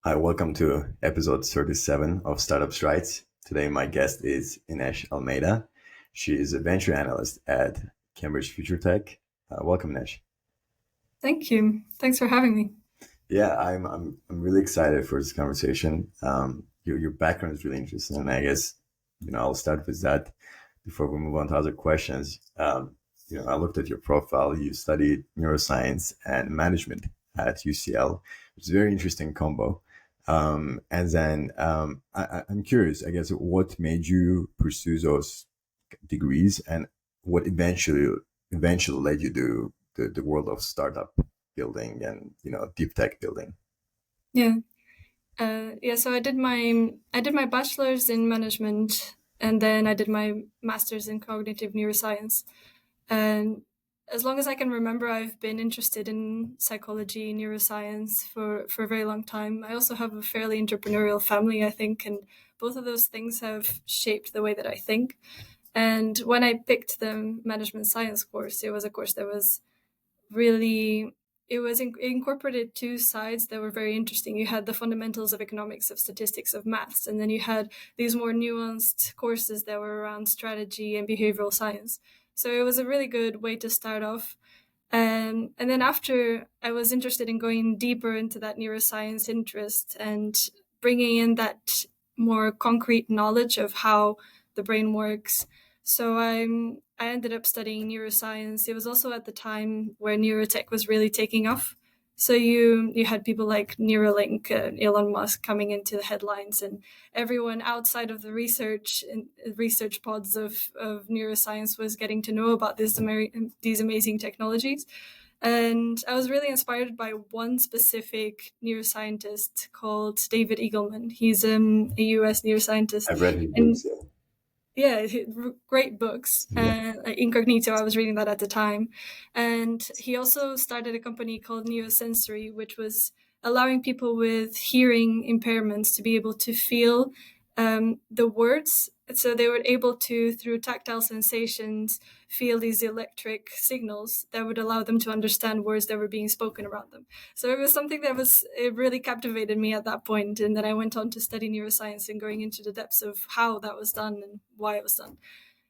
Hi, welcome to episode 37 of Startups Rights. Today, my guest is Ines Almeida. She is a venture analyst at Cambridge Future Tech. Welcome, Ines. Thank you. Thanks for having me. Yeah, I'm really excited for this conversation. Your background is really interesting, and I guess I'll start with that before we move on to other questions. I looked at your profile. You studied neuroscience and management at UCL, which is a very interesting combo. And then I'm curious, I guess, what made you pursue those degrees, and what eventually led you to the world of startup building and deep tech building. Yeah. So I did my bachelor's in management, and then I did my master's in cognitive neuroscience. And as long as I can remember, I've been interested in psychology, neuroscience for a very long time. I also have a fairly entrepreneurial family, I think, and both of those things have shaped the way that I think. And when I picked the management science course, it was a course that was really it incorporated two sides that were very interesting. You had the fundamentals of economics, of statistics, of maths, and then you had these more nuanced courses that were around strategy and behavioral science. So it was a really good way to start off. And then after, I was interested in going deeper into that neuroscience interest and bringing in that more concrete knowledge of how the brain works. So I ended up studying neuroscience. It was also at the time where neurotech was really taking off. So you had people like Neuralink, Elon Musk coming into the headlines, and everyone outside of the research pods of neuroscience was getting to know about these amazing technologies. And I was really inspired by one specific neuroscientist called David Eagleman. He's a US neuroscientist. I've read his And books. Yeah. yeah, great books. Yeah. Like Incognito, I was reading that at the time. And he also started a company called Neosensory, which was allowing people with hearing impairments to be able to feel the words. So they were able to, through tactile sensations, feel these electric signals that would allow them to understand words that were being spoken around them. So it was something it really captivated me at that point. And then I went on to study neuroscience and going into the depths of how that was done and why it was done.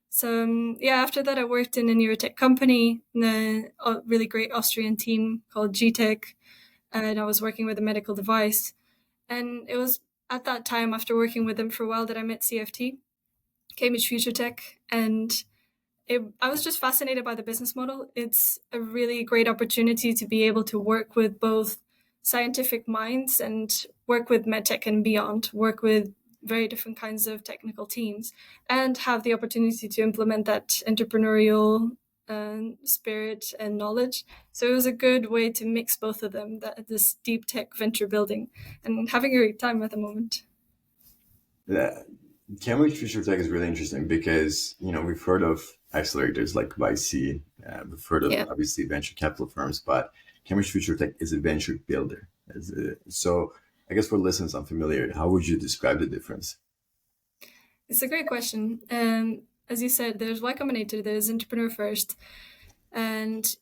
So after that, I worked in a neurotech company, a really great Austrian team called GTech, and I was working with a medical device. And it was at that time, after working with them for a while, that I met CFT, Cambridge Future Tech, and I was just fascinated by the business model. It's a really great opportunity to be able to work with both scientific minds and work with medtech and beyond, work with very different kinds of technical teams, and have the opportunity to implement that entrepreneurial spirit and knowledge. So it was a good way to mix both of them, this deep tech venture building, and having a great time at the moment. Yeah. Cambridge Future Tech is really interesting because we've heard of accelerators like YC. We've heard of Yeah. obviously venture capital firms, but Cambridge Future Tech is a venture builder. So I guess for listeners unfamiliar, how would you describe the difference? It's a great question. As you said, there's Y Combinator, there's Entrepreneur First, and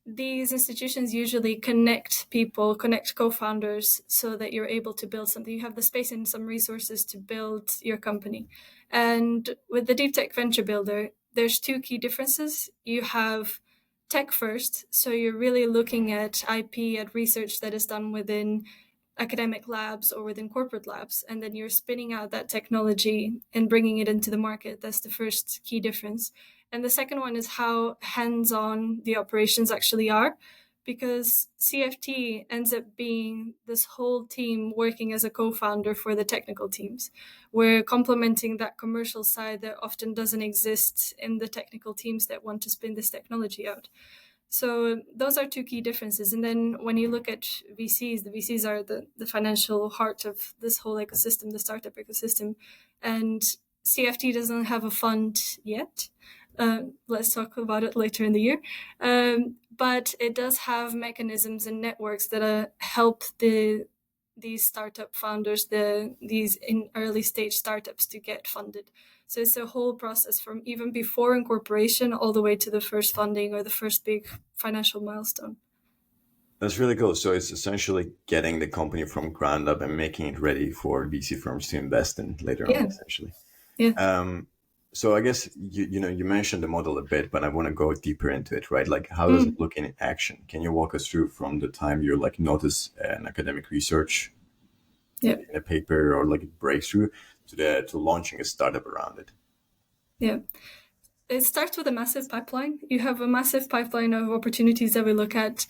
these institutions usually connect people, connect co-founders so that you're able to build something. You have the space and some resources to build your company. And with the Deep Tech Venture Builder, there's two key differences. You have tech first, so you're really looking at IP, at research that is done within academic labs or within corporate labs, and then you're spinning out that technology and bringing it into the market. That's the first key difference. And the second one is how hands-on the operations actually are, because CFT ends up being this whole team working as a co-founder for the technical teams. We're complementing that commercial side that often doesn't exist in the technical teams that want to spin this technology out. So those are two key differences. And then when you look at VCs, the VCs are the financial heart of this whole ecosystem, the startup ecosystem. And CFT doesn't have a fund yet. Let's talk about it later in the year. But it does have mechanisms and networks that help these startup founders, these in early stage startups, to get funded. So it's a whole process from even before incorporation all the way to the first funding or the first big financial milestone. That's really cool. So it's essentially getting the company from ground up and making it ready for VC firms to invest in later on, Yeah, essentially. yeah. Um, so I guess you mentioned the model a bit, but I want to go deeper into it, right? Like, how does it Mm, look in action? Can you walk us through from the time you like notice an academic research yeah, in a paper or like a breakthrough to launching a startup around it? yeah. It starts with a massive pipeline. You have a massive pipeline of opportunities that we look at.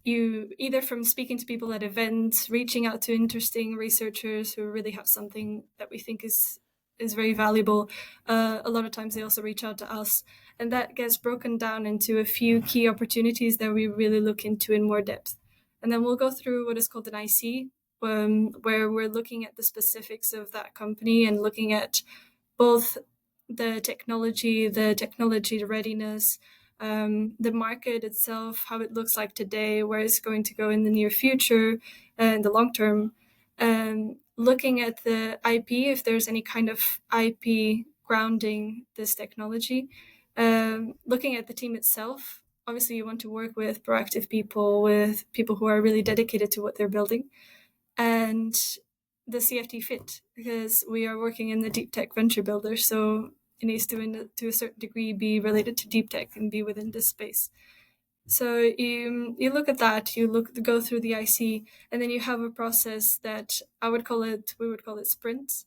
You either from speaking to people at events, reaching out to interesting researchers who really have something that we think is very valuable. A lot of times they also reach out to us, and that gets broken down into a few key opportunities that we really look into in more depth. And then we'll go through what is called an IC, where we're looking at the specifics of that company and looking at both the technology readiness, the market itself, how it looks like today, where it's going to go in the near future, and the long term. Looking at the IP, if there's any kind of IP grounding this technology. Looking at the team itself. Obviously, you want to work with proactive people, with people who are really dedicated to what they're building, and the CFT fit, because we are working in the deep tech venture builder, so it needs to a certain degree be related to deep tech and be within this space. So you look at that, go through the IC, and then you have a process that we would call it sprints.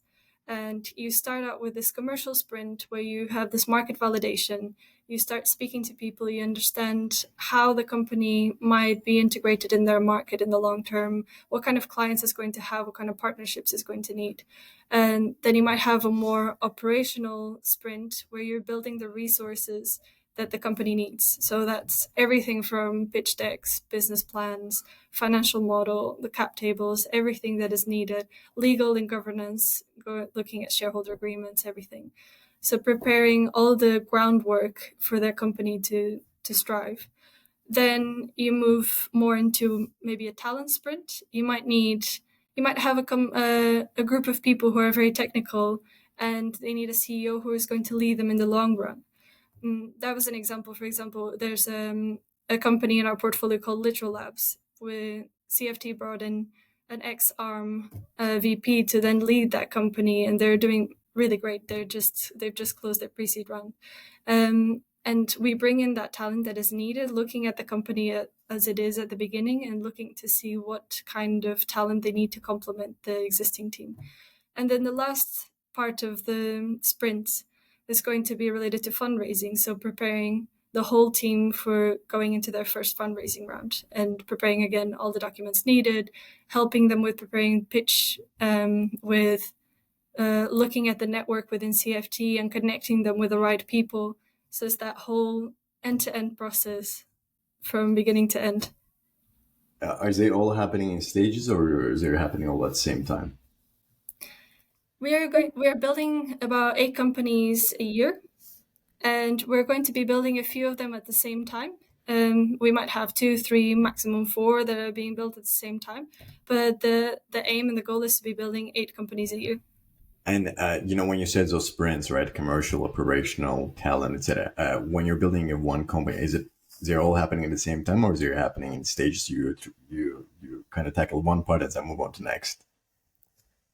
And you start out with this commercial sprint where you have this market validation. You start speaking to people, you understand how the company might be integrated in their market in the long term, what kind of clients it's going to have, what kind of partnerships it's going to need. And then you might have a more operational sprint where you're building the resources that the company needs. So that's everything from pitch decks, business plans, financial model, the cap tables, everything that is needed, legal and governance, looking at shareholder agreements, everything. So preparing all the groundwork for their company to strive. Then you move more into maybe a talent sprint. You might have a group of people who are very technical, and they need a CEO who is going to lead them in the long run. That was an example. For example, there's a company in our portfolio called Literal Labs, where CFT brought in an ex-ARM VP to then lead that company, and they're doing really great. They've just closed their pre-seed round, and we bring in that talent that is needed, looking at the company as it is at the beginning, and looking to see what kind of talent they need to complement the existing team. And then the last part of the sprint is going to be related to fundraising. So preparing the whole team for going into their first fundraising round and preparing again all the documents needed, helping them with preparing pitch, with looking at the network within CFT and connecting them with the right people. So it's that whole end-to-end process from beginning to end. Are they all happening in stages, or is they happening all at the same time? We are building about 8 companies a year, and we're going to be building a few of them at the same time. We might have 2, 3, maximum 4 that are being built at the same time, but the aim and the goal is to be building 8 companies a year. And when you said those sprints, right? Commercial, operational, talent, etc. When you're building a one company, is it they're all happening at the same time, or is it happening in stages? You kind of tackle one part and then move on to next.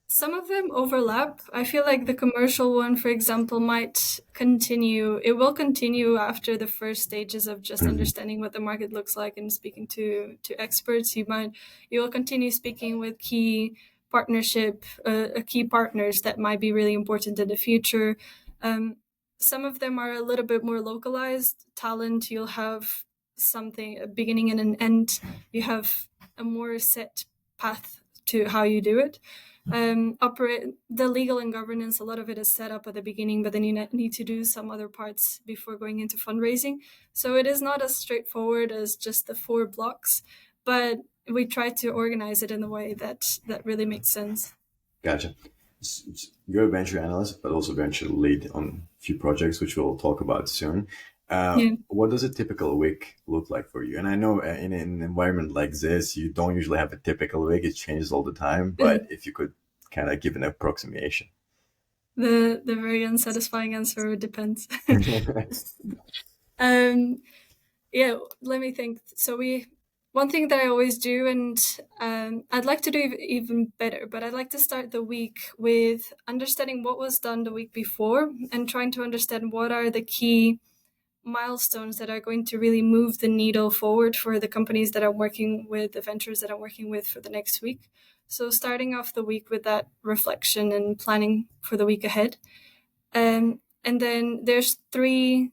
Some of them overlap. I feel like the commercial one, for example, might continue. It will continue after the first stages of just Mhm. understanding what the market looks like and speaking to experts. You will continue speaking with key partners that might be really important in the future. Um, some of them are a little bit more localized. Talent, you'll have something, a beginning and an end. You have a more set path to how you do it. Operate the legal and governance, a lot of it is set up at the beginning, but then you need to do some other parts before going into fundraising. So it is not as straightforward as just the 4 blocks, but we try to organize it in a way that really makes sense. Gotcha. You're a venture analyst, but also venture lead on a few projects, which we'll talk about soon. Yeah. What does a typical week look like for you? And I know in an environment like this, you don't usually have a typical week. It changes all the time. But if you could kind of give an approximation. The very unsatisfying answer depends. um, yeah, let me think. So one thing that I always do, and I'd like to do even better, but I'd like to start the week with understanding what was done the week before and trying to understand what are the key milestones that are going to really move the needle forward for the companies that I'm working with, the ventures that I'm working with for the next week. So starting off the week with that reflection and planning for the week ahead. And then there's three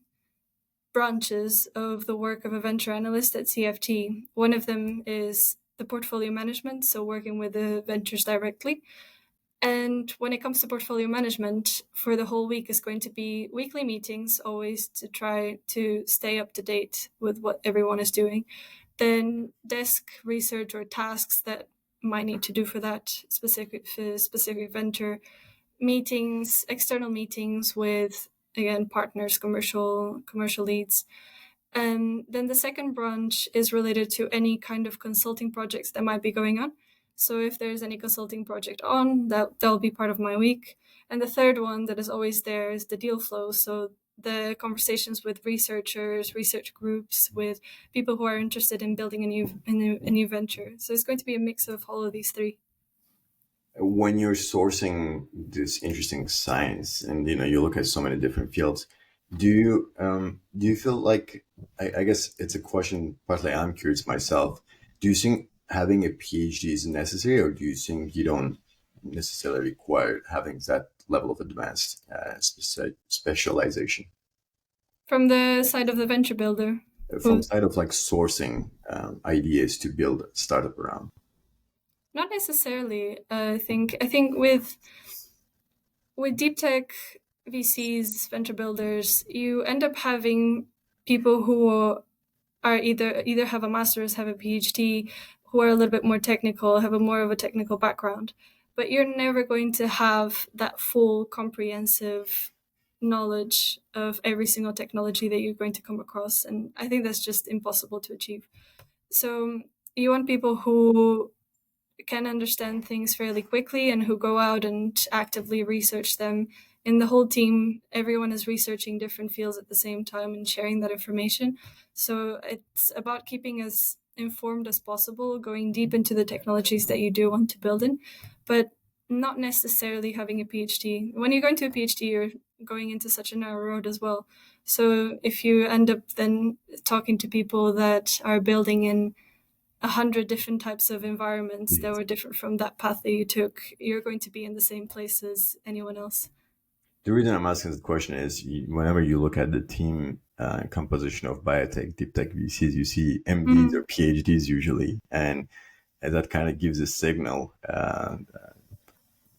branches of the work of a venture analyst at CFT. One of them is the portfolio management, so working with the ventures directly. And when it comes to portfolio management, for the whole week is going to be weekly meetings, always to try to stay up to date with what everyone is doing. Then desk research or tasks that might need to do for that specific venture, meetings, external meetings with, again, partners, commercial leads. And then the second branch is related to any kind of consulting projects that might be going on. So if there's any consulting project on, that'll be part of my week. And the third one that is always there is the deal flow. So the conversations with researchers, research groups, with people who are interested in building a new venture. So it's going to be a mix of all of these three. When you're sourcing this interesting science, and you look at so many different fields, do you feel like, I guess it's a question partly I'm curious myself, do you think having a PhD is necessary, or do you think you don't necessarily require having that level of advanced specialization From the side of the venture builder. from side of like sourcing ideas to build a startup around? Not necessarily. I think with DeepTech VCs, venture builders, you end up having people who are either have a master's, have a PhD, who are a little bit more technical, have a more of a technical background. But you're never going to have that full comprehensive knowledge of every single technology that you're going to come across. And I think that's just impossible to achieve. So you want people who can understand things fairly quickly and who go out and actively research them. In the whole team, everyone is researching different fields at the same time and sharing that information. So it's about keeping as informed as possible, going deep into the technologies that you do want to build in, but not necessarily having a PhD. When you're going to a PhD, you're going into such a narrow road as well. So if you end up then talking to people that are building in 100 different types of environments that were different from that path that you took, you're going to be in the same place as anyone else. The reason I'm asking this question is whenever you look at the team composition of biotech, deep tech VCs, you see MDs or PhDs usually, and that kind of gives a signal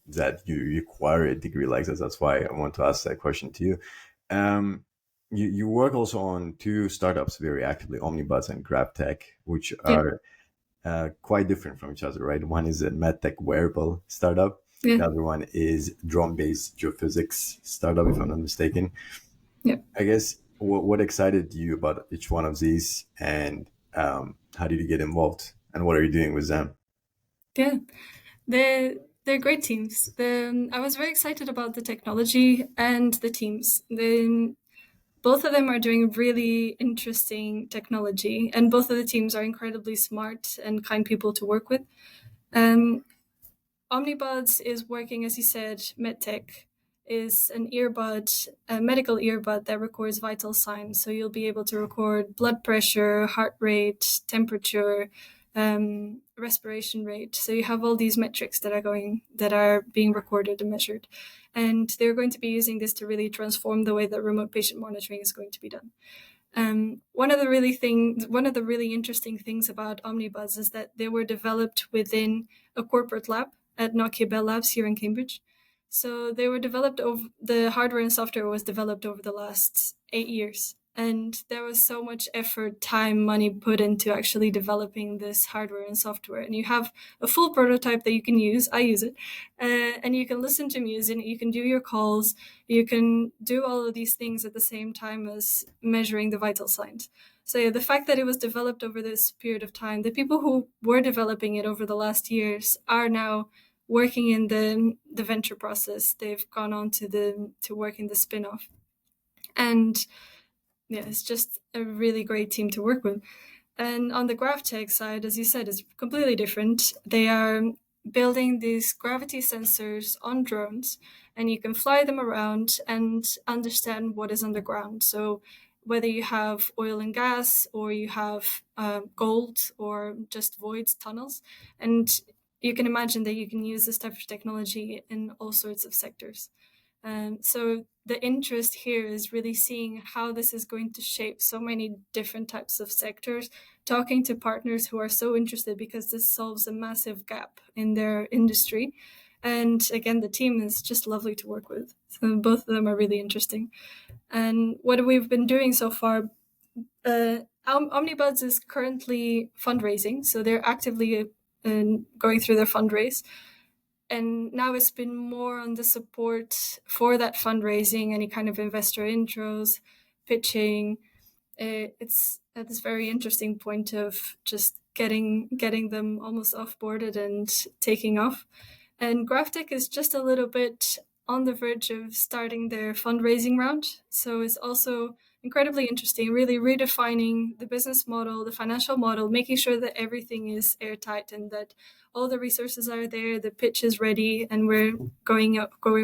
that you require a degree like that. That's why I want to ask that question to you. You work also on two startups very actively, OmniBuds and GravTech, which are quite different from each other, right? One is a medtech wearable startup. Yeah. The other one is drone-based geophysics startup, if I'm not mistaken. Yeah. I guess what excited you about each one of these, and how did you get involved, and what are you doing with them? Yeah, they're great teams. I was very excited about the technology and the teams. Both of them are doing really interesting technology, and both of the teams are incredibly smart and kind people to work with. OmniBuds is working, as you said, MedTech is an earbud, a medical earbud that records vital signs. So you'll be able to record blood pressure, heart rate, temperature, respiration rate. So you have all these metrics that are being recorded and measured. And they're going to be using this to really transform the way that remote patient monitoring is going to be done. One of the really interesting things about OmniBuds is that they were developed within a corporate lab at Nokia Bell Labs here in Cambridge. So they were developed the hardware and software was developed over the last 8 years. And there was so much effort, time, money put into actually developing this hardware and software. And you have a full prototype that you can use. I use it. And you can listen to music, you can do your calls, you can do all of these things at the same time as measuring the vital signs. So yeah, the fact that it was developed over this period of time, the people who were developing it over the last years are now working in the venture process. They've gone on to work in the spin-off. And yeah, it's just a really great team to work with. And on the GravTech side, as you said, is completely different. They are building these gravity sensors on drones, and you can fly them around and understand what is underground. So whether you have oil and gas, or you have gold, or just voids, tunnels, and you can imagine that you can use this type of technology in all sorts of sectors. So the interest here is really seeing how this is going to shape so many different types of sectors, talking to partners who are so interested, because this solves a massive gap in their industry. And again, the team is just lovely to work with. So both of them are really interesting. And what we've been doing so far, OmniBuds is currently fundraising, so they're actively going through their fundraise. And now it's been more on the support for that fundraising, any kind of investor intros, pitching. It's at this very interesting point of just getting them almost offboarded and taking off. And GravTech is just a little bit on the verge of starting their fundraising round. So it's also incredibly interesting, really redefining the business model, the financial model, making sure that everything is airtight and that all the resources are there, the pitch is ready, and we're going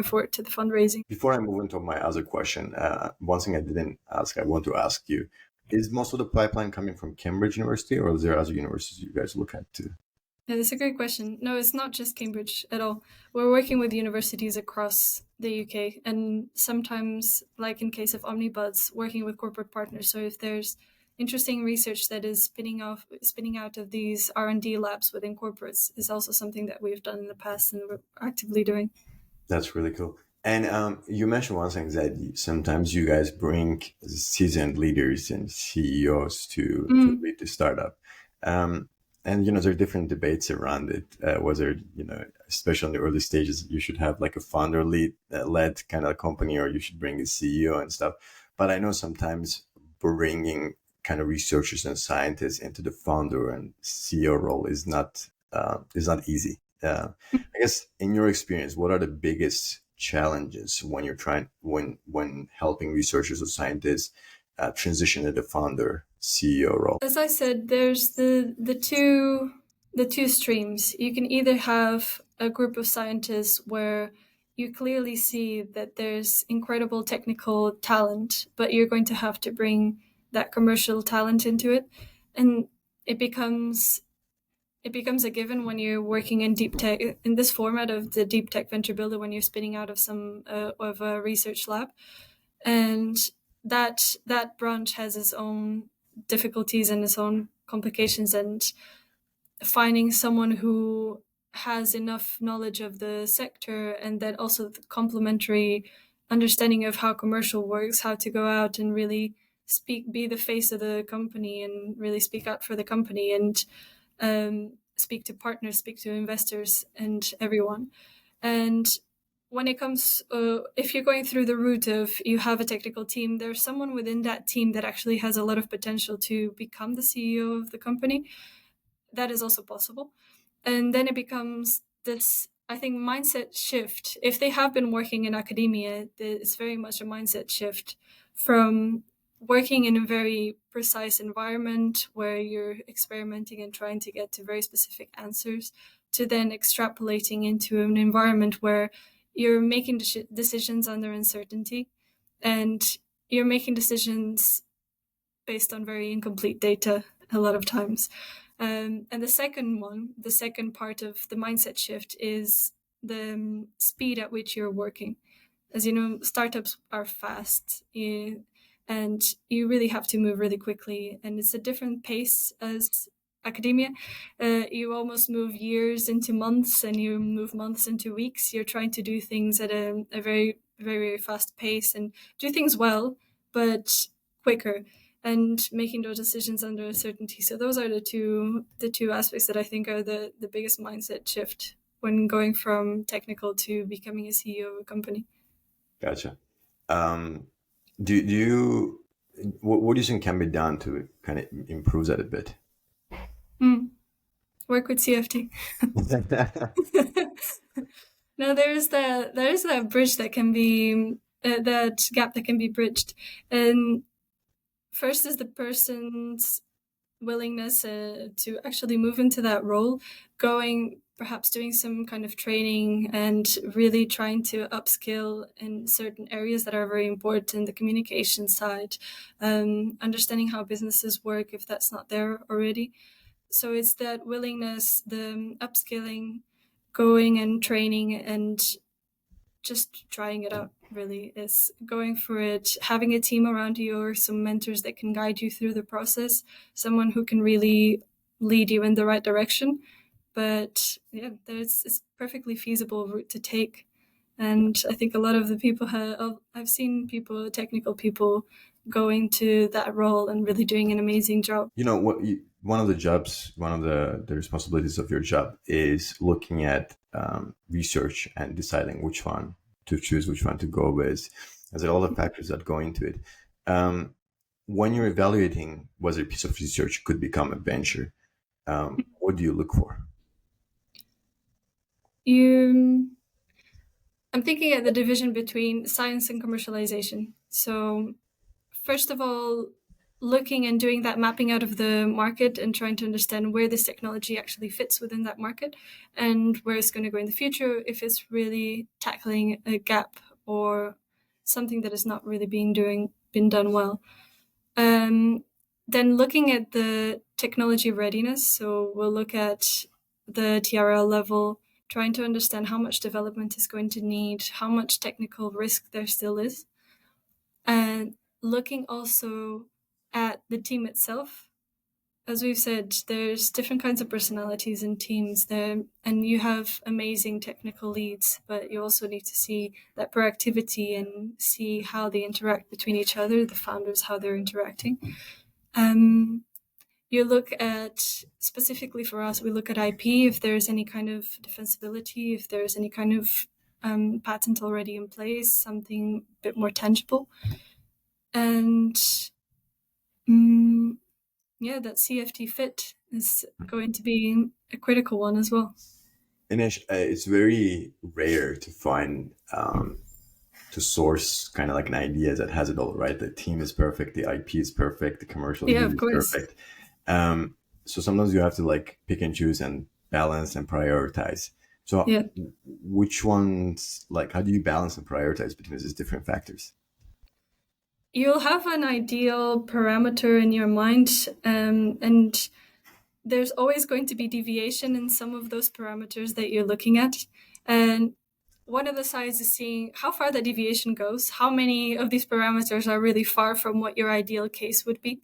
forward to the fundraising. Before I move into my other question, one thing I didn't ask, I want to ask you: is most of the pipeline coming from Cambridge University, or is there other universities you guys look at too? Yeah, that's a great question. No, it's not just Cambridge at all. We're working with universities across the UK, and sometimes, like in case of OmniBuds, working with corporate partners. So if there's interesting research that is spinning out of these R&D labs within corporates, is also something that we've done in the past and we're actively doing. That's really cool. And you mentioned one thing that sometimes you guys bring seasoned leaders and CEOs to lead the startup. And there are different debates around it, whether especially in the early stages, you should have like a founder led kind of company, or you should bring a CEO and stuff. But I know sometimes bringing kind of researchers and scientists into the founder and CEO role is not easy. I guess in your experience, what are the biggest challenges when you're when helping researchers or scientists transition to the founder CEO role? As I said, there's the two streams. You can either have a group of scientists where you clearly see that there's incredible technical talent, but you're going to have to bring that commercial talent into it, and it becomes a given when you're working in deep tech, in this format of the deep tech venture builder, when you're spinning out of some of a research lab. And that branch has its own difficulties and its own complications, and finding someone who has enough knowledge of the sector, and then also the complementary understanding of how commercial works, how to go out and really be the face of the company and really speak out for the company, and speak to partners, speak to investors and everyone. And when it comes, if you're going through the route of you have a technical team, there's someone within that team that actually has a lot of potential to become the CEO of the company. That is also possible. And then it becomes this, I think, mindset shift. If they have been working in academia, it's very much a mindset shift from working in a very precise environment where you're experimenting and trying to get to very specific answers, to then extrapolating into an environment where you're making decisions under uncertainty, and you're making decisions based on very incomplete data a lot of times. And the second part of the mindset shift is the speed at which you're working. As you know, startups are fast, and you really have to move really quickly. And it's a different pace as academia. You almost move years into months, and you move months into weeks. You're trying to do things at a very, very, very fast pace and do things well, but quicker, and making those decisions under uncertainty. So those are the two aspects that I think are the biggest mindset shift when going from technical to becoming a CEO of a company. Gotcha. Do you what do you think can be done to kind of improve that a bit? Work with CFT. No, there's that bridge that can be that gap that can be bridged, and first is the person's willingness to actually move into that role, going perhaps doing some kind of training and really trying to upskill in certain areas that are very important, the communication side, understanding how businesses work if that's not there already. So it's that willingness, the upskilling, going and training and just trying it out, really is going for it, having a team around you or some mentors that can guide you through the process, someone who can really lead you in the right direction. But yeah, it's perfectly feasible route to take. And I think a lot of the people I've seen people, technical people, going to that role and really doing an amazing job. One of the jobs, one of the responsibilities of your job is looking at research and deciding which one to choose, which one to go with. There's a lot of factors that go into it. When you're evaluating whether a piece of research could become a venture, what do you look for? I'm thinking at the division between science and commercialization. So first of all, looking and doing that mapping out of the market and trying to understand where this technology actually fits within that market and where it's going to go in the future, if it's really tackling a gap or something that is not really been done well. Then looking at the technology readiness, so we'll look at the TRL level, trying to understand how much development is going to need, how much technical risk there still is, and looking also at the team itself. As we've said, there's different kinds of personalities in teams there, and you have amazing technical leads, but you also need to see that proactivity and see how they interact between each other, the founders, how they're interacting. You look at, specifically for us, we look at IP, if there's any kind of defensibility, if there's any kind of patent already in place, something a bit more tangible. And that CFT fit is going to be a critical one as well. Ines, it's very rare to find to source kind of like an idea that has it all, right? The team is perfect, the IP is perfect, the commercial Yeah, need of is course. perfect. So sometimes you have to like pick and choose and balance and prioritize. So Yeah. which ones, like, how do you balance and prioritize between these different factors? You'll have an ideal parameter in your mind, and there's always going to be deviation in some of those parameters that you're looking at. And one of the sides is seeing how far that deviation goes, how many of these parameters are really far from what your ideal case would be.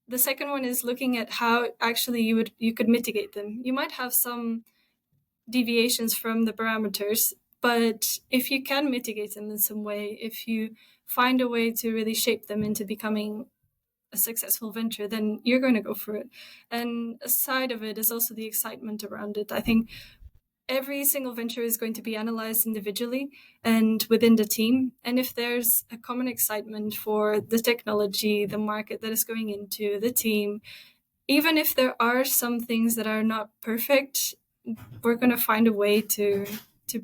The second one is looking at how actually you could mitigate them. You might have some deviations from the parameters, but if you can mitigate them in some way, if you find a way to really shape them into becoming a successful venture, then you're going to go for it. And a side of it is also the excitement around it. I think every single venture is going to be analyzed individually and within the team. And if there's a common excitement for the technology, the market that is going into, the team, even if there are some things that are not perfect, we're going to find a way to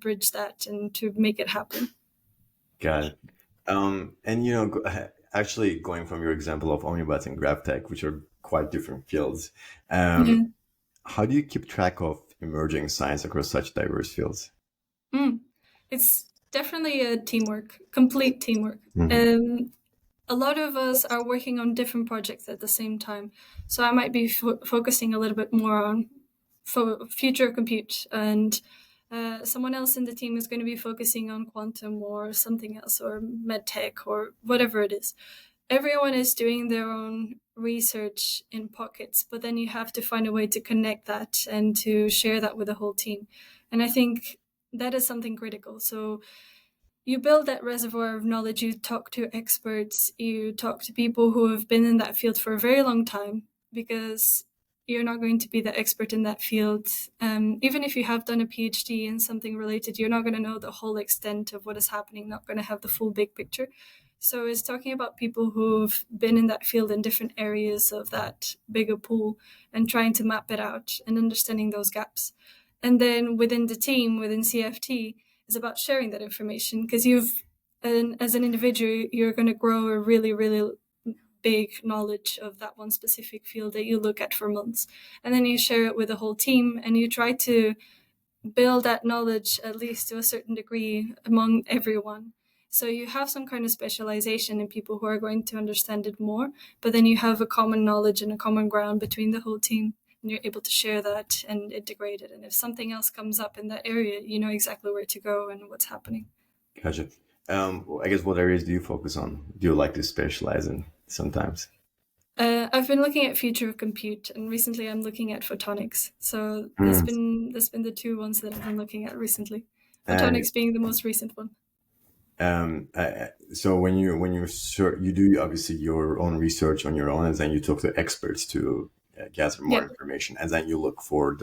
bridge that and to make it happen. Got it. And actually going from your example of OmniBuds and GravTech, which are quite different fields, Yeah. how do you keep track of emerging science across such diverse fields? It's definitely a teamwork, complete teamwork. Mm-hmm. A lot of us are working on different projects at the same time. So I might be focusing a little bit more on future compute, and someone else in the team is going to be focusing on quantum or something else, or medtech or whatever it is. Everyone is doing their own research in pockets, but then you have to find a way to connect that and to share that with the whole team. And I think that is something critical. So you build that reservoir of knowledge, you talk to experts, you talk to people who have been in that field for a very long time, because you're not going to be the expert in that field. Even if you have done a PhD in something related, you're not going to know the whole extent of what is happening, not going to have the full big picture. So it's talking about people who've been in that field in different areas of that bigger pool and trying to map it out and understanding those gaps. And then within the team, within CFT, is about sharing that information, because as an individual, you're going to grow a really, really big knowledge of that one specific field that you look at for months. And then you share it with the whole team, and you try to build that knowledge, at least to a certain degree, among everyone. So you have some kind of specialization in people who are going to understand it more, but then you have a common knowledge and a common ground between the whole team, and you're able to share that and integrate it. And if something else comes up in that area, you know exactly where to go and what's happening. Gotcha. I guess what areas do you focus on? Do you like to specialize in sometimes? I've been looking at future of compute, and recently I'm looking at photonics. So Mm. that's been the two ones that I've been looking at recently. And Photonics being the most recent one. so you do obviously your own research on your own, and then you talk to experts to gather more Yeah. information, and then you look for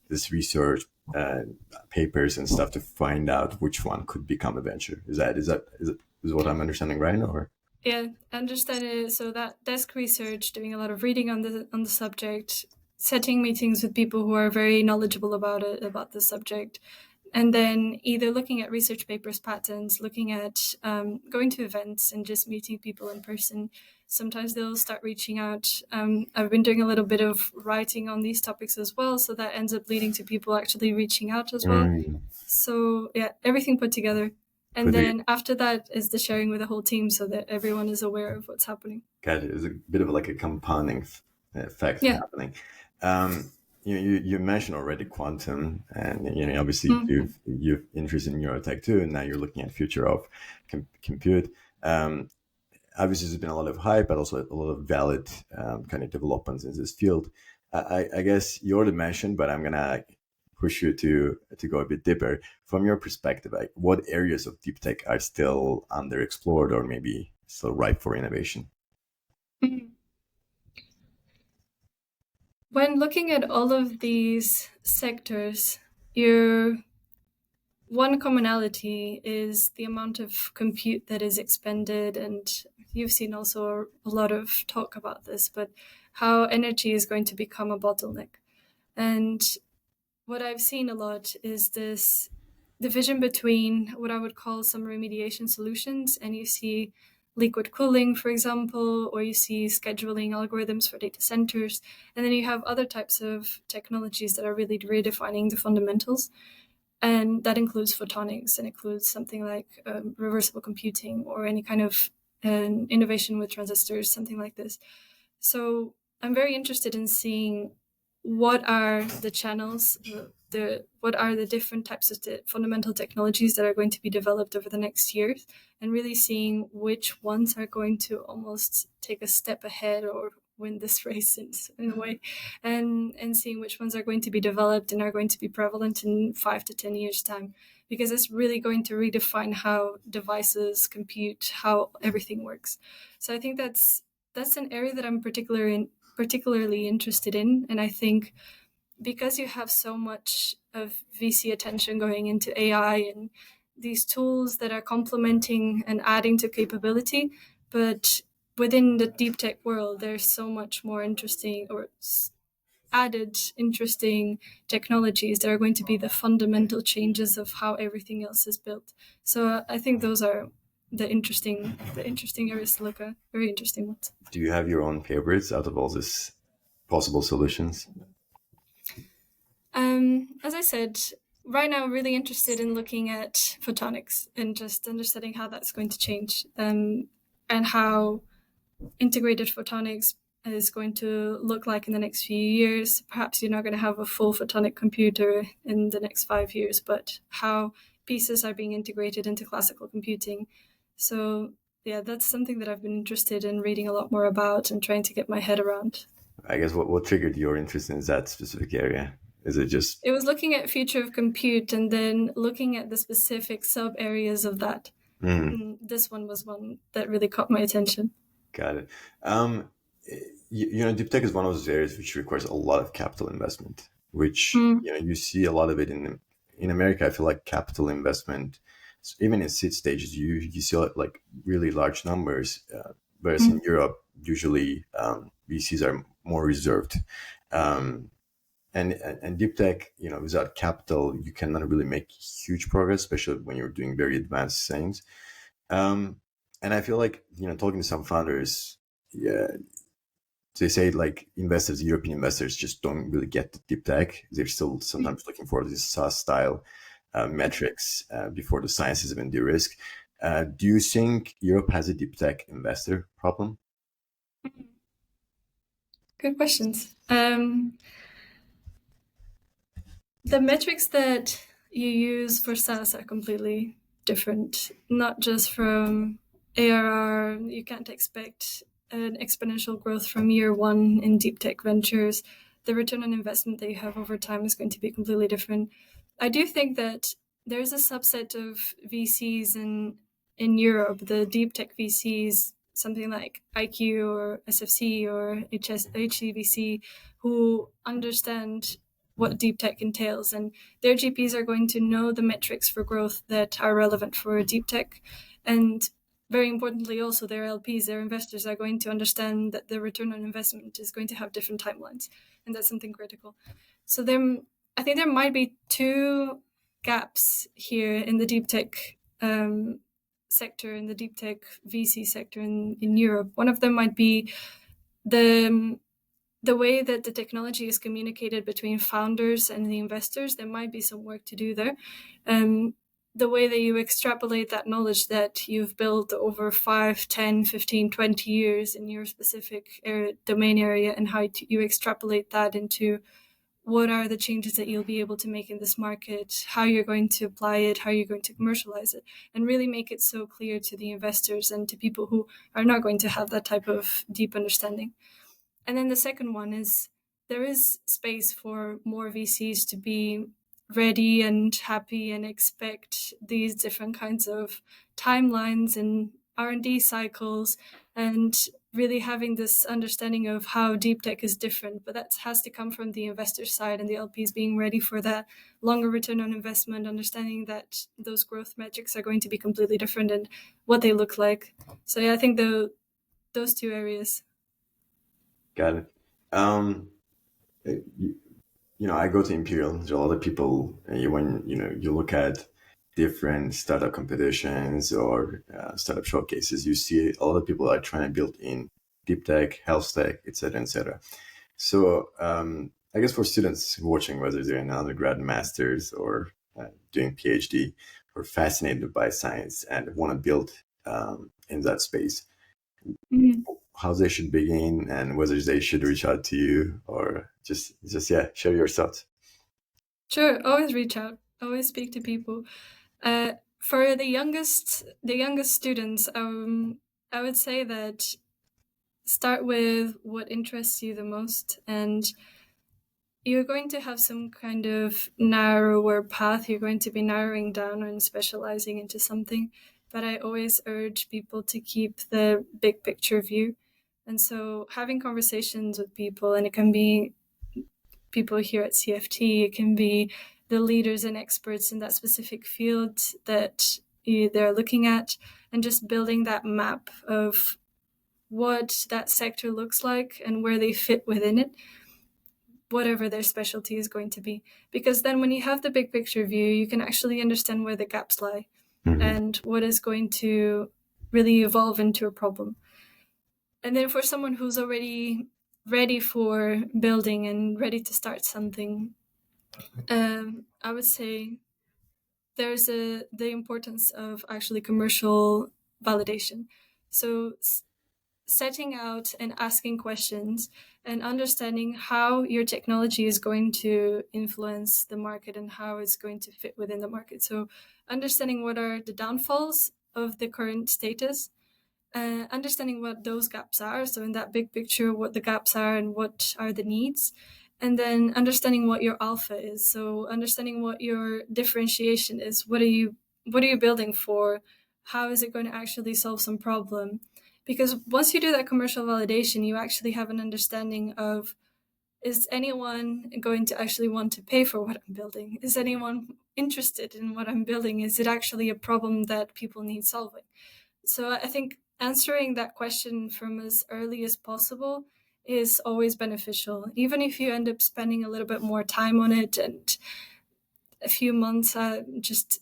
this research uh, papers and stuff to find out which one could become a venture. Is what I'm understanding right? Or Yeah, I understand it. So that desk research, doing a lot of reading on the subject, setting meetings with people who are very knowledgeable about the subject, and then either looking at research papers, patents, looking at going to events and just meeting people in person. Sometimes they'll start reaching out. I've been doing a little bit of writing on these topics as well, so that ends up leading to people actually reaching out as well. mm, So yeah, everything put together. for And the then after that is the sharing with the whole team so that everyone is aware of what's happening. Gotcha. There's a bit of like a compounding effect Yeah. happening. Um, you mentioned already quantum, and obviously Mm. you've interest in neurotech too, and now you're looking at future of compute. Um, Obviously, there's been a lot of hype, but also a lot of valid kind of developments in this field. I guess you already mentioned, but I'm gonna push you to go a bit deeper. From your perspective, like what areas of deep tech are still underexplored or maybe still ripe for innovation? Mm. When looking at all of these sectors, your one commonality is the amount of compute that is expended, and you've seen also a lot of talk about this, but how energy is going to become a bottleneck. And what I've seen a lot is this division between what I would call some remediation solutions, and you see liquid cooling, for example, or you see scheduling algorithms for data centers, and then you have other types of technologies that are really redefining the fundamentals. And that includes photonics and includes something like reversible computing or any kind of innovation with transistors, something like this. So I'm very interested in seeing what are the channels, what are the different types of fundamental technologies that are going to be developed over the next years, and really seeing which ones are going to almost take a step ahead or win this race in a way, and seeing which ones are going to be developed and are going to be prevalent in 5 to 10 years time, because it's really going to redefine how devices compute, how everything works. So I think that's an area that I'm particularly interested in, and I think because you have so much of VC attention going into AI and these tools that are complementing and adding to capability, but within the deep tech world, there's so much more interesting or added interesting technologies that are going to be the fundamental changes of how everything else is built. So I think those are the interesting areas to look at. Very interesting ones. Do you have your own favorites out of all these possible solutions? As I said, right now I'm really interested in looking at photonics and just understanding how that's going to change, and how integrated photonics is going to look like in the next few years. Perhaps you're not going to have a full photonic computer in the next 5 years, but how pieces are being integrated into classical computing. So yeah, that's something that I've been interested in reading a lot more about and trying to get my head around. I guess what triggered your interest in that specific area? Is it just It was looking at future of compute and then looking at the specific sub areas of that. mm, And this one was one that really caught my attention. got it? Um, deep tech is one of those areas which requires a lot of capital investment, which Mm, you see a lot of it in America. I feel like capital investment, even in seed stages, you see like really large numbers, whereas in mm, Europe, usually VCs are more reserved. Um, and deep tech, without capital, you cannot really make huge progress, especially when you're doing very advanced things. Um, and I feel like talking to some founders, yeah, they say like investors, European investors, just don't really get the deep tech. They're still sometimes looking for this SaaS style metrics before the science is even de-risk. Do you think Europe has a deep tech investor problem? Good questions. The metrics that you use for SaaS are completely different, not just from ARR. You can't expect an exponential growth from year one in deep tech ventures. The return on investment that you have over time is going to be completely different. I do think that there's a subset of VCs in Europe, the deep tech VCs, something like IQ or SFC or HCVC, who understand what deep tech entails, and their GPs are going to know the metrics for growth that are relevant for deep tech, and very importantly also their LPs, their investors, are going to understand that the return on investment is going to have different timelines, and that's something critical. So I think there might be two gaps here in the deep tech sector, in the deep tech VC sector in Europe. One of them might be the way that the technology is communicated between founders and the investors. There might be some work to do there. The way that you extrapolate that knowledge that you've built over 5, 10, 15, 20 years in your specific domain area, and how you extrapolate that into what are the changes that you'll be able to make in this market, how you're going to apply it, how you're going to commercialize it, and really make it so clear to the investors and to people who are not going to have that type of deep understanding. And then the second one is there is space for more VCs to be ready and happy and expect these different kinds of timelines and R&D cycles, and really having this understanding of how deep tech is different. But that has to come from the investor side and the LPs being ready for that longer return on investment, understanding that those growth metrics are going to be completely different and what they look like. So yeah, I think those two areas. Got it. You, I go to Imperial. There's a lot of people. When you look at different startup competitions or startup showcases, you see a lot of people are trying to build in deep tech, health tech, etc., etc. So I guess for students watching, whether they're in undergrad, masters, or doing PhD, or fascinated by science and want to build in that space, how they should begin and whether they should reach out to you or just yeah, share your thoughts. Sure, always reach out, always speak to people. For the youngest students, I would say that start with what interests you the most, and you're going to have some kind of narrower path. You're going to be narrowing down and specializing into something. But I always urge people to keep the big picture view. And so having conversations with people, and it can be people here at CFT, it can be the leaders and experts in that specific field that they're looking at, and just building that map of what that sector looks like and where they fit within it, whatever their specialty is going to be. Because then when you have the big picture view, you can actually understand where the gaps lie and what is going to really evolve into a problem. And then for someone who's already ready for building and ready to start something, I would say there's the importance of actually commercial validation. So setting out and asking questions and understanding how your technology is going to influence the market and how it's going to fit within the market. So understanding what are the downfalls of the current status, understanding what those gaps are. So in that big picture, what the gaps are and what are the needs, and then understanding what your alpha is. So understanding what your differentiation is. What are you building for? How is it going to actually solve some problem? Because once you do that commercial validation, you actually have an understanding of, is anyone going to actually want to pay for what I'm building? Is anyone interested in what I'm building? Is it actually a problem that people need solving? So I think answering that question from as early as possible is always beneficial, even if you end up spending a little bit more time on it and a few months, just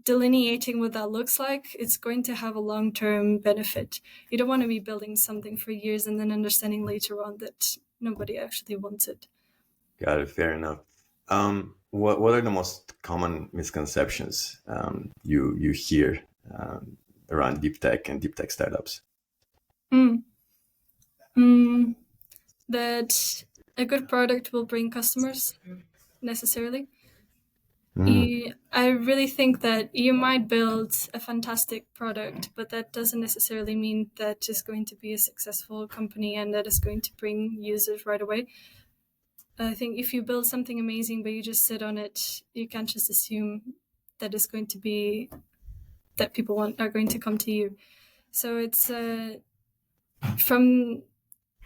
delineating what that looks like, it's going to have a long-term benefit. You don't want to be building something for years and then understanding later on that nobody actually wants it. Got it. Fair enough. What are the most common misconceptions you hear around deep tech and deep tech startups? Mm. Mm. That a good product will bring customers necessarily. I really think that you might build a fantastic product, but that doesn't necessarily mean that it's going to be a successful company and that it's going to bring users right away. I think if you build something amazing but you just sit on it, you can't just assume that it's going to be that people are going to come to you. So it's from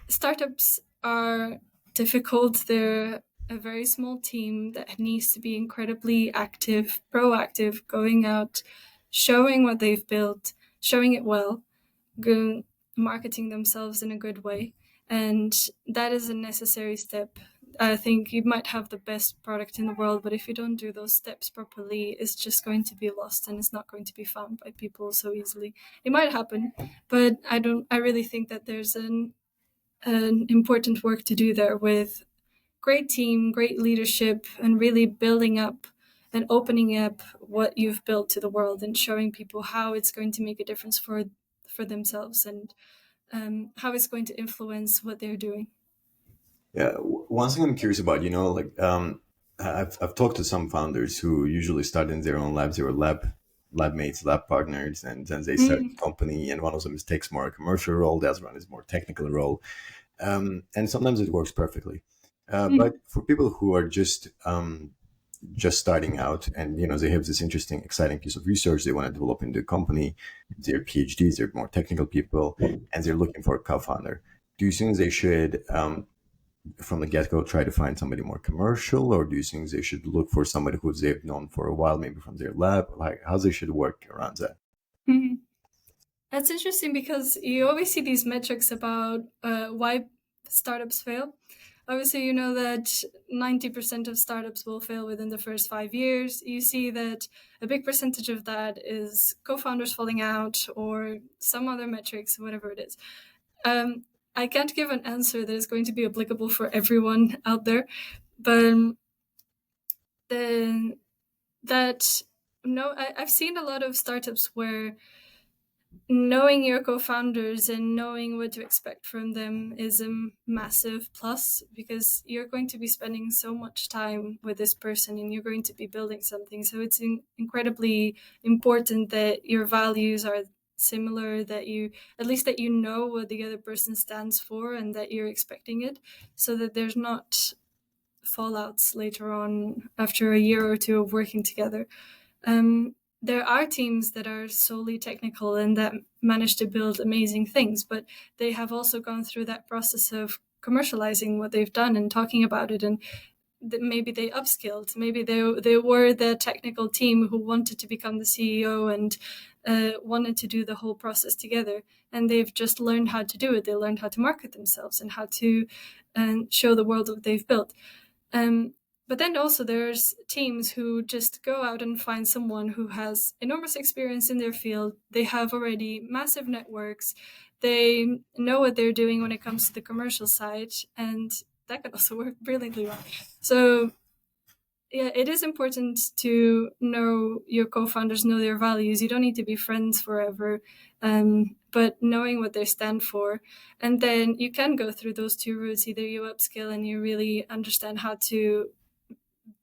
startups are difficult. They're a very small team that needs to be incredibly active, proactive, going out, showing what they've built, showing it well, marketing themselves in a good way. And that is a necessary step. I think you might have the best product in the world, but if you don't do those steps properly, it's just going to be lost and it's not going to be found by people so easily. It might happen, but I really think that there's an important work to do there with great team, great leadership, and really building up and opening up what you've built to the world and showing people how it's going to make a difference for themselves and how it's going to influence what they're doing. Yeah, one thing I'm curious about, like I've talked to some founders who usually start in their own labs. They were lab mates, lab partners, and then they start a company. And one of them takes more a commercial role, the other one is more technical role, and sometimes it works perfectly. But for people who are just starting out, and they have this interesting, exciting piece of research they want to develop into a company, they're PhDs, they're more technical people, and they're looking for a co-founder. Do you think they should? From the get-go try to find somebody more commercial, or do you think they should look for somebody who they've known for a while, maybe from their lab? Like, how they should work around that? That's interesting because you always see these metrics about why startups fail. Obviously, you know that 90% of startups will fail within the first 5 years. You see that a big percentage of that is co-founders falling out or some other metrics, whatever it is. I can't give an answer that is going to be applicable for everyone out there, but I've seen a lot of startups where knowing your co-founders and knowing what to expect from them is a massive plus, because you're going to be spending so much time with this person and you're going to be building something. So it's incredibly important that your values are similar, that you know what the other person stands for and that you're expecting it, so that there's not fallouts later on after a year or two of working together. There are teams that are solely technical and that manage to build amazing things, but they have also gone through that process of commercializing what they've done and talking about it, and maybe they upskilled. Maybe they were the technical team who wanted to become the CEO and wanted to do the whole process together, and they've just learned how to do it. They learned how to market themselves and how to show the world what they've built. But then also there's teams who just go out and find someone who has enormous experience in their field. They have already massive networks. They know what they're doing when it comes to the commercial side, and that can also work brilliantly well. So yeah, it is important to know your co-founders, know their values. You don't need to be friends forever, but knowing what they stand for. And then you can go through those two routes. Either you upskill and you really understand how to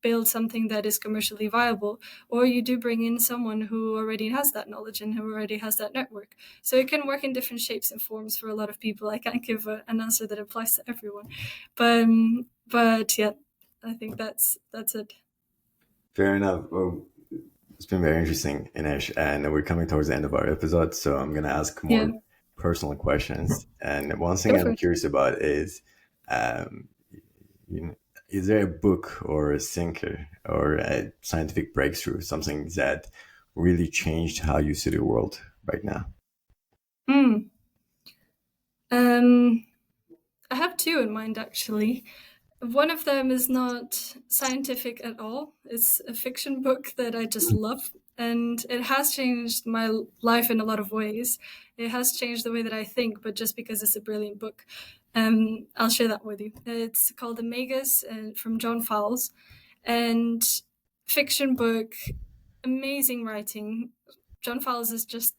build something that is commercially viable, or you do bring in someone who already has that knowledge and who already has that network. So it can work in different shapes and forms for a lot of people. I can't give an answer that applies to everyone, but yeah, I think that's it. Fair enough. Well, it's been very interesting, Ines, and we're coming towards the end of our episode, so I'm going to ask more personal questions. And one thing I'm curious about is, um, is there a book or a thinker or a scientific breakthrough, something that really changed how you see the world right now? I have two in mind, actually. One of them is not scientific at all. It's a fiction book that I just love. and it has changed my life in a lot of ways. It has changed the way that I think, but just because it's a brilliant book. I'll share that with you. It's called Omegas from John Fowles, and fiction book, amazing writing. John Fowles is just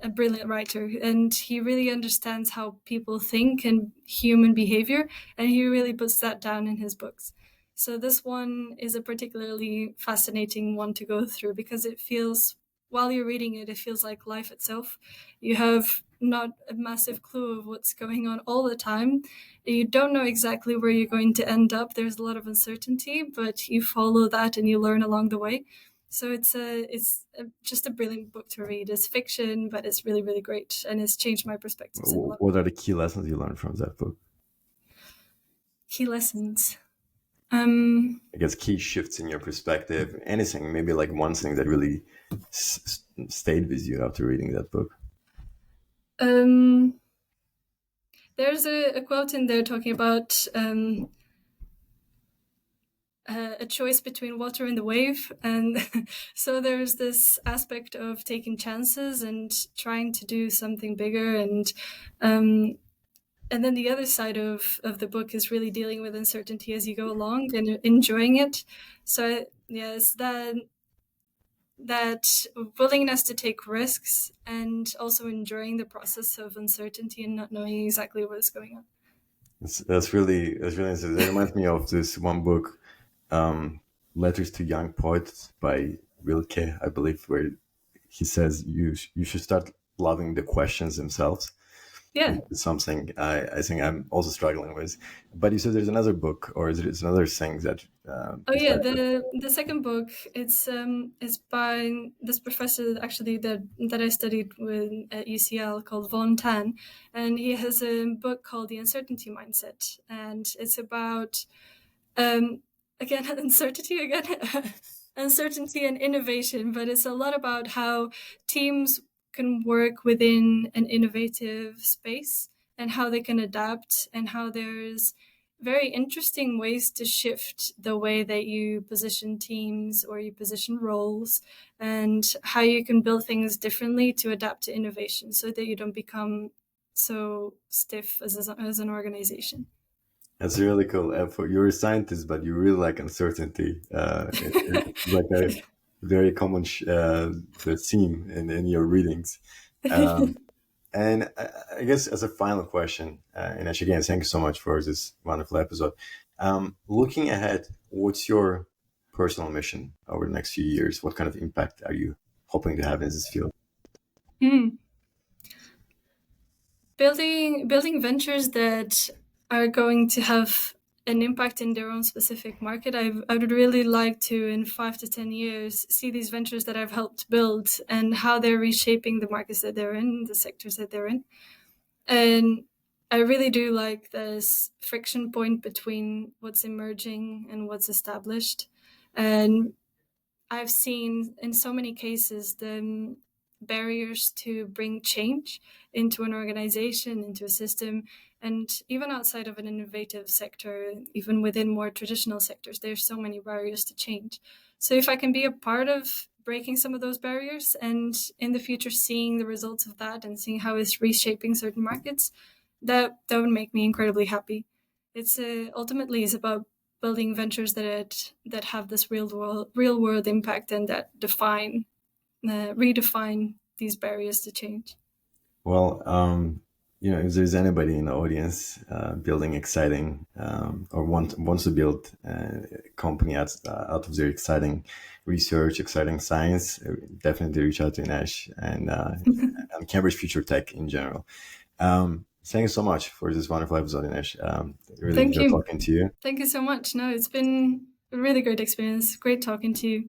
a brilliant writer, and he really understands how people think and human behavior, and he really puts that down in his books. So this one is a particularly fascinating one to go through because it feels, while you're reading it, it feels like life itself. You have not a massive clue of what's going on all the time. You don't know exactly where you're going to end up. There's a lot of uncertainty, but you follow that and you learn along the way. So just a brilliant book to read. It's fiction, but it's really, really great, and it's changed my perspectives in a lot. What are the key lessons you learned from that book? Key lessons. I guess key shifts in your perspective. Anything, maybe like one thing that really stayed with you after reading that book. There's a quote in there talking about a choice between water and the wave, and so there's this aspect of taking chances and trying to do something bigger, and then the other side of the book is really dealing with uncertainty as you go along and enjoying it. So yes, that willingness to take risks and also enjoying the process of uncertainty and not knowing exactly what is going on. That's really interesting. That reminds me of this one book, Letters to Young Poets by Rilke, I believe, where he says you should start loving the questions themselves. Yeah, it's something I think I'm also struggling with. But you said there's another book, or there's another thing that. The second book, it's by this professor actually that I studied with at UCL called Von Tan, and he has a book called The Uncertainty Mindset, and it's about again uncertainty and innovation, but it's a lot about how teams can work within an innovative space and how they can adapt, and how there's very interesting ways to shift the way that you position teams or you position roles, and how you can build things differently to adapt to innovation so that you don't become so stiff as an organization. That's really cool. You're a scientist, but you really like uncertainty. It's like a very common theme in your readings. And I guess as a final question, and again, thank you so much for this wonderful episode. Looking ahead, what's your personal mission over the next few years? What kind of impact are you hoping to have in this field? Building ventures that are going to have an impact in their own specific market. I would really like to, in 5 to 10 years, see these ventures that I've helped build and how they're reshaping the markets that they're in, the sectors that they're in. And I really do like this friction point between what's emerging and what's established. And I've seen in so many cases the barriers to bring change into an organization, into a system, and even outside of an innovative sector, even within more traditional sectors, there's so many barriers to change. So if I can be a part of breaking some of those barriers and in the future seeing the results of that and seeing how it's reshaping certain markets, that would make me incredibly happy. It's ultimately is about building ventures that have this real world impact and that redefine these barriers to change. Well, if there's anybody in the audience building exciting or wants to build a company out of their exciting research, exciting science, definitely reach out to Ines and Cambridge Future Tech in general. Thank you so much for this wonderful episode, Ines. Really enjoyed talking to you. Thank you so much. No, it's been a really great experience. Great talking to you.